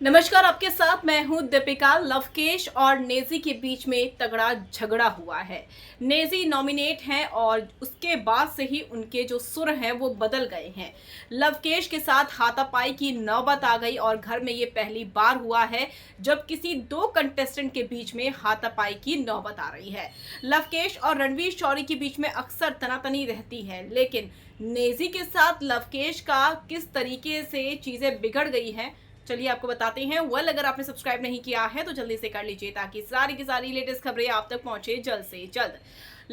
नमस्कार, आपके साथ मैं हूं दीपिका। लवकेश और नेजी के बीच में तगड़ा झगड़ा हुआ है। नेजी नॉमिनेट हैं और उसके बाद से ही उनके जो सुर हैं वो बदल गए हैं। लवकेश के साथ हाथापाई की नौबत आ गई और घर में ये पहली बार हुआ है जब किसी दो कंटेस्टेंट के बीच में हाथापाई की नौबत आ रही है। लवकेश और रणवीर शौरी के बीच में अक्सर तनातनी रहती है, लेकिन नेजी के साथ लवकेश का किस तरीके से चीजें बिगड़ गई हैं, चलिए आपको बताते हैं। अगर आपने सब्सक्राइब नहीं किया है तो जल्दी से कर लीजिए ताकि सारी की सारी लेटेस्ट खबरें आप तक पहुंचे जल्द से जल्द।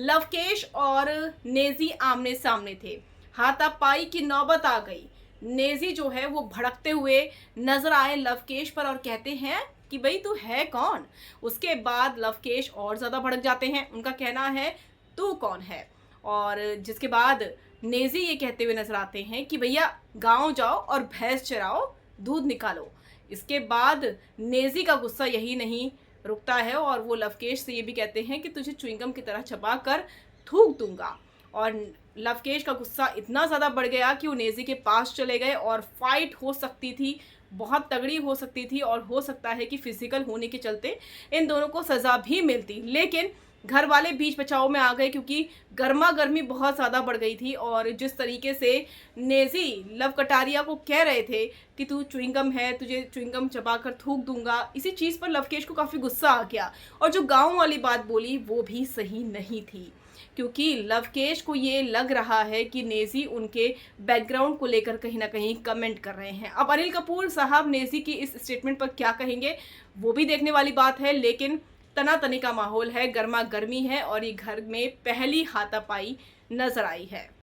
लवकेश और नेजी आमने सामने थे, हाथापाई की नौबत आ गई। नेजी जो है वो भड़कते हुए नजर आए लवकेश पर और कहते हैं कि भाई तू है कौन। उसके बाद लवकेश और ज्यादा भड़क जाते हैं। उनका कहना है तू कौन है, और जिसके बाद नेजी ये कहते हुए नजर आते हैं कि भैया गांव जाओ और भैंस चराओ, दूध निकालो। इसके बाद नेजी का गुस्सा यही नहीं रुकता है और वो लवकेश से ये भी कहते हैं कि तुझे च्युइंगम की तरह चबा कर थूक दूंगा। और लवकेश का गुस्सा इतना ज़्यादा बढ़ गया कि वो नेजी के पास चले गए और फाइट हो सकती थी, बहुत तगड़ी हो सकती थी और हो सकता है कि फिजिकल होने के चलते इन दोनों को सज़ा भी मिलती। लेकिन घर वाले बीच बचाव में आ गए क्योंकि गर्मा गर्मी बहुत ज़्यादा बढ़ गई थी। और जिस तरीके से नेजी लव कटारिया को कह रहे थे कि तू च्युइंगम है, तुझे च्युइंगम चबा कर थूक दूंगा, इसी चीज़ पर लवकेश को काफ़ी गुस्सा आ गया। और जो गांव वाली बात बोली वो भी सही नहीं थी, क्योंकि लवकेश को ये लग रहा है कि नेजी उनके बैकग्राउंड को लेकर कहीं ना कहीं कमेंट कर रहे हैं। अब अनिल कपूर साहब नेजी की इस स्टेटमेंट पर क्या कहेंगे वो भी देखने वाली बात है। लेकिन तनातनी का माहौल है, गर्मा गर्मी है और ये घर में पहली हाथापाई नजर आई है।